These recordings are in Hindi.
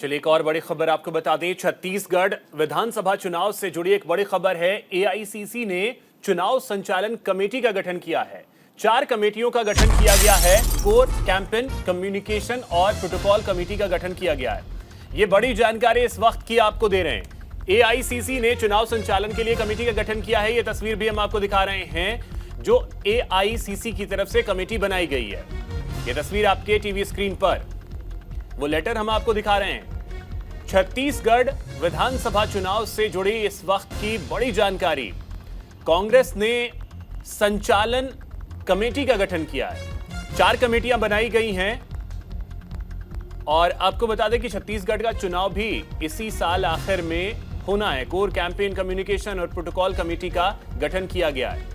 चलिए एक और बड़ी खबर आपको बता दें। छत्तीसगढ़ विधानसभा चुनाव से जुड़ी एक बड़ी खबर है। एआईसीसी ने चुनाव संचालन कमेटी का गठन किया है। 4 कमेटियों का गठन किया गया है। कोर, कैंपेन, कम्युनिकेशन और प्रोटोकॉल कमेटी का गठन किया गया है। ये बड़ी जानकारी इस वक्त की आपको दे रहे हैं। एआईसीसी ने चुनाव संचालन के लिए कमेटी का गठन किया है। ये तस्वीर भी हम आपको दिखा रहे हैं जो एआईसीसी की तरफ से कमेटी बनाई गई है। ये तस्वीर आपके टीवी स्क्रीन पर, वो लेटर हम आपको दिखा रहे हैं। छत्तीसगढ़ विधानसभा चुनाव से जुड़ी इस वक्त की बड़ी जानकारी। कांग्रेस ने संचालन कमेटी का गठन किया है। 4 कमेटियां बनाई गई हैं और आपको बता दें कि छत्तीसगढ़ का चुनाव भी इसी साल आखिर में होना है। कोर, कैंपेन, कम्युनिकेशन और प्रोटोकॉल कमेटी का गठन किया गया है।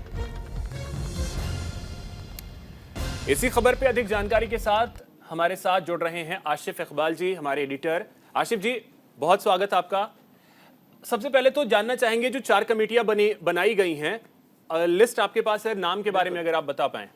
इसी खबर पे अधिक जानकारी के साथ हमारे साथ जुड़ रहे हैं आशिफ इकबाल जी, हमारे एडिटर। आशिफ जी, बहुत स्वागत आपका। सबसे पहले तो जानना चाहेंगे, जो 4 कमेटियां बनाई गई हैं, लिस्ट आपके पास है, नाम के बारे में अगर आप बता पाएं।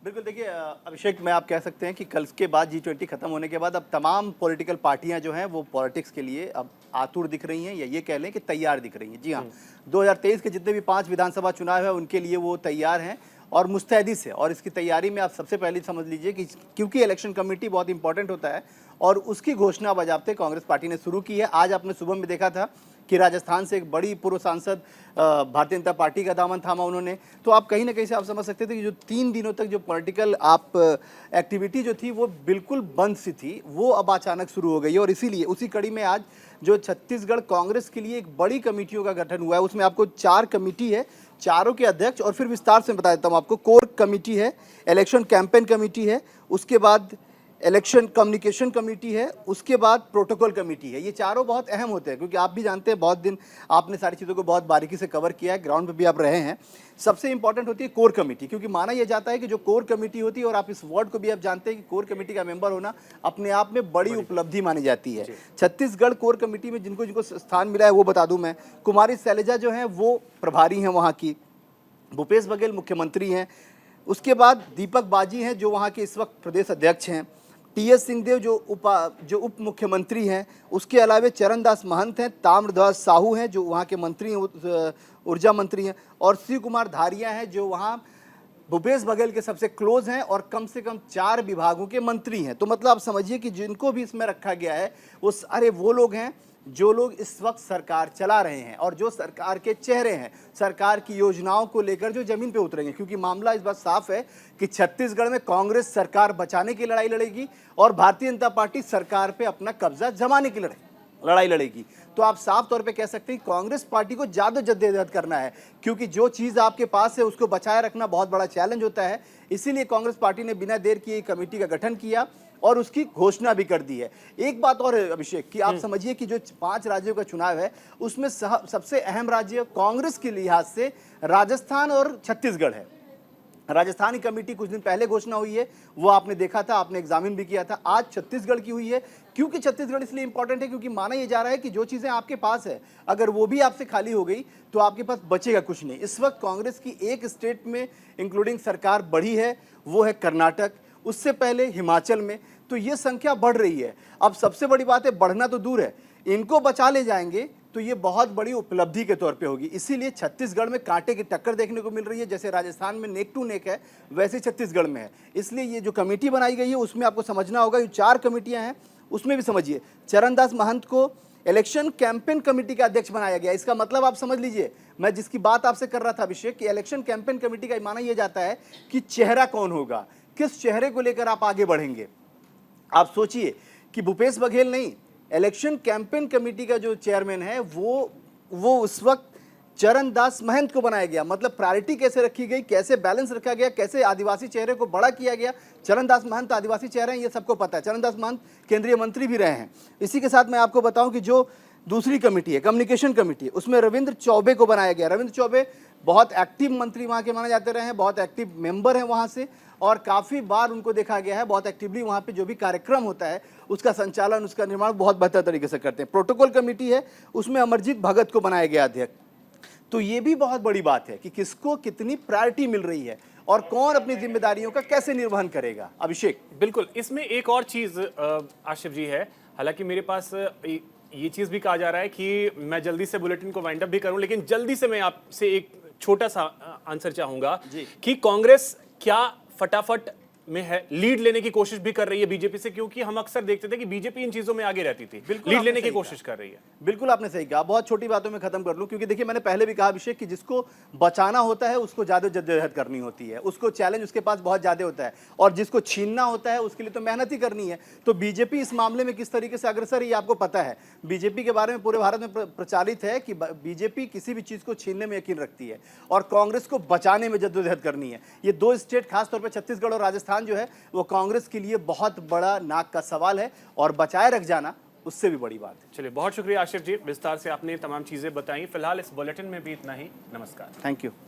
बिल्कुल, देखिए अभिषेक, मैं आप कह सकते हैं कि कल के बाद G20 खत्म होने के बाद अब तमाम पॉलिटिकल पार्टियां जो हैं वो पॉलिटिक्स के लिए अब आतुर दिख रही हैं, या ये कह लें कि तैयार दिख रही हैं। जी हाँ, 2023 के जितने भी 5 विधानसभा चुनाव है उनके लिए वो तैयार हैं और मुस्तैदी से। और इसकी तैयारी में आप सबसे पहले समझ लीजिए कि क्योंकि इलेक्शन कमेटी बहुत इंपॉर्टेंट होता है और उसकी घोषणा बजाबते कांग्रेस पार्टी ने शुरू की है। आज आपने सुबह में देखा था कि राजस्थान से एक बड़ी पूर्व सांसद भारतीय जनता पार्टी का दामन थामा उन्होंने। तो आप कहीं ना कहीं से आप समझ सकते थे कि जो 3 दिनों तक जो पॉलिटिकल एक्टिविटी जो थी वो बिल्कुल बंद सी थी, वो अब अचानक शुरू हो गई है। और इसीलिए उसी कड़ी में आज जो छत्तीसगढ़ कांग्रेस के लिए एक बड़ी कमेटियों का गठन हुआ है, उसमें आपको 4 कमेटी है, चारों के अध्यक्ष, और फिर विस्तार से बता देता हूँ आपको। कोर कमेटी है, इलेक्शन कैंपेन कमेटी है, उसके बाद इलेक्शन कम्युनिकेशन कमेटी है, उसके बाद प्रोटोकॉल कमेटी है। ये चारों बहुत अहम होते हैं क्योंकि आप भी जानते हैं, बहुत दिन आपने सारी चीज़ों को बहुत बारीकी से कवर किया है, ग्राउंड पे भी आप रहे हैं। सबसे इंपॉर्टेंट होती है कोर कमेटी, क्योंकि माना यह जाता है कि जो कोर कमेटी होती है, और आप इस वर्ड को भी आप जानते हैं कि कोर कमेटी का मेंबर होना अपने आप में बड़ी उपलब्धि मानी जाती है। छत्तीसगढ़ कोर कमेटी में जिनको जिनको स्थान मिला है वो बता दूँ मैं। कुमारी शैलजा जो हैं वो प्रभारी हैं वहाँ की, भूपेश बघेल मुख्यमंत्री हैं, उसके बाद दीपक बाजी हैं जो वहाँ के इस वक्त प्रदेश अध्यक्ष हैं, टीएस सिंहदेव जो उप मुख्यमंत्री हैं, उसके अलावा चरणदास महंत हैं, ताम्रध्वज साहू हैं जो वहाँ के मंत्री हैं, ऊर्जा मंत्री हैं, और शिव कुमार धारिया हैं जो वहाँ भूपेश बघेल के सबसे क्लोज हैं और कम से कम 4 विभागों के मंत्री हैं। तो मतलब आप समझिए कि जिनको भी इसमें रखा गया है वो सारे वो लोग हैं जो लोग इस वक्त सरकार चला रहे हैं और जो सरकार के चेहरे हैं, सरकार की योजनाओं को लेकर जो जमीन पे उतरेंगे। क्योंकि मामला इस बात साफ है कि छत्तीसगढ़ में कांग्रेस सरकार बचाने की लड़ाई लड़ेगी और भारतीय जनता पार्टी सरकार पे अपना कब्जा जमाने की लड़ाई लड़ेगी। तो आप साफ तौर पे कह सकते हैं कांग्रेस पार्टी को ज़्यादा जद्दोजहद करना है, क्योंकि जो चीज़ आपके पास है उसको बचाए रखना बहुत बड़ा चैलेंज होता है। इसीलिए कांग्रेस पार्टी ने बिना देर किए कमेटी का गठन किया और उसकी घोषणा भी कर दी है। एक बात और है अभिषेक कि आप समझिए कि जो 5 राज्यों का चुनाव है उसमें सबसे अहम राज्य कांग्रेस के लिहाज से राजस्थान और छत्तीसगढ़ है। राजस्थान की कमेटी कुछ दिन पहले घोषणा हुई है, वो आपने देखा था, आपने एग्जामिन भी किया था। आज छत्तीसगढ़ की हुई है। क्योंकि छत्तीसगढ़ इसलिए इंपॉर्टेंट है क्योंकि माना यह जा रहा है कि जो चीज़ें आपके पास है अगर वो भी आपसे खाली हो गई तो आपके पास बचेगा कुछ नहीं। इस वक्त कांग्रेस की एक स्टेट में इंक्लूडिंग सरकार बढ़ी है, वो है कर्नाटक, उससे पहले हिमाचल में। तो ये संख्या बढ़ रही है। अब सबसे बड़ी बात है, बढ़ना तो दूर है, इनको बचा ले जाएंगे तो ये बहुत बड़ी उपलब्धि के तौर पे होगी। इसीलिए छत्तीसगढ़ में कांटे की टक्कर देखने को मिल रही है। जैसे राजस्थान में नेक टू नेक है, वैसे छत्तीसगढ़ में है। इसलिए ये जो कमेटी बनाई गई है उसमें आपको समझना होगा, ये 4 कमेटियां हैं उसमें भी समझिए। चरणदास महंत को इलेक्शन कैंपेन कमेटी का अध्यक्ष बनाया गया। इसका मतलब आप समझ लीजिए, मैं जिसकी बात आपसे कर रहा था अभिषेक, कि इलेक्शन कैंपेन कमेटी का माना यह जाता है कि चेहरा कौन होगा, किस चेहरे को लेकर आप आगे बढ़ेंगे। आप सोचिए कि भूपेश बघेल नहीं, इलेक्शन कैंपेन कमेटी का जो चेयरमैन है वो उस वक्त चरणदास महंत को बनाया गया। मतलब प्रायोरिटी कैसे रखी गई, कैसे बैलेंस रखा गया, कैसे आदिवासी चेहरे को बड़ा किया गया। चरणदास महंत आदिवासी चेहरे हैं, ये सबको पता है। चरणदास महंत केंद्रीय मंत्री भी रहे हैं। इसी के साथ मैं आपको बताऊं कि जो दूसरी कमेटी है, कम्युनिकेशन कमेटी, उसमें रविंद्र चौबे को बनाया गया। रविंद्र चौबे बहुत एक्टिव मंत्री वहाँ के माने जाते रहे हैं, बहुत एक्टिव मेंबर हैं वहाँ से, और काफ़ी बार उनको देखा गया है बहुत एक्टिवली वहाँ पे जो भी कार्यक्रम होता है उसका संचालन, उसका निर्माण बहुत बेहतर तरीके से करते हैं। प्रोटोकॉल कमेटी है, उसमें अमरजीत भगत को बनाया गया अध्यक्ष। तो ये भी बहुत बड़ी बात है कि किसको कितनी प्रायोरिटी मिल रही है। और कौन अपनी जिम्मेदारियों का कैसे निर्वहन करेगा। अभिषेक, बिल्कुल, इसमें एक और चीज आशिफ जी है। हालांकि मेरे पास ये चीज भी कहा जा रहा है कि मैं जल्दी से बुलेटिन को वाइंड अप भी करूं, लेकिन जल्दी से मैं आपसे एक छोटा सा आंसर चाहूंगा कि कांग्रेस क्या फटाफट में है लीड लेने की कोशिश भी कर रही है बीजेपी से, क्योंकि हम अक्सर देखते थे कि बीजेपी इन चीजों में आगे रहती थी, लीड लेने की कोशिश कर रही है। बिल्कुल आपने सही कहा। बहुत छोटी बातों में खत्म कर लूं, क्योंकि देखिए मैंने पहले भी कहा अभिषेक कि जिसको बचाना होता है उसको ज्यादा जद्दोजहद करनी होती है, उसको चैलेंज उसके पास बहुत ज्यादा होता है, और जिसको छीनना होता है उसके लिए तो मेहनत ही करनी है। तो बीजेपी इस मामले में किस तरीके से अग्रसर है ये आपको पता है। बीजेपी के बारे में पूरे भारत में प्रचारित है कि बीजेपी किसी भी चीज को छीनने में यकीन रखती है और कांग्रेस को बचाने में जद्दोजहद करनी है। ये दो स्टेट, खासतौर पर छत्तीसगढ़ और राजस्थान जो है वो कांग्रेस के लिए बहुत बड़ा नाक का सवाल है, और बचाए रख जाना उससे भी बड़ी बात है। चलिए, बहुत शुक्रिया आशिफ जी, विस्तार से आपने तमाम चीजें बताई। फिलहाल इस बुलेटिन में भी इतना ही। नमस्कार। Thank you.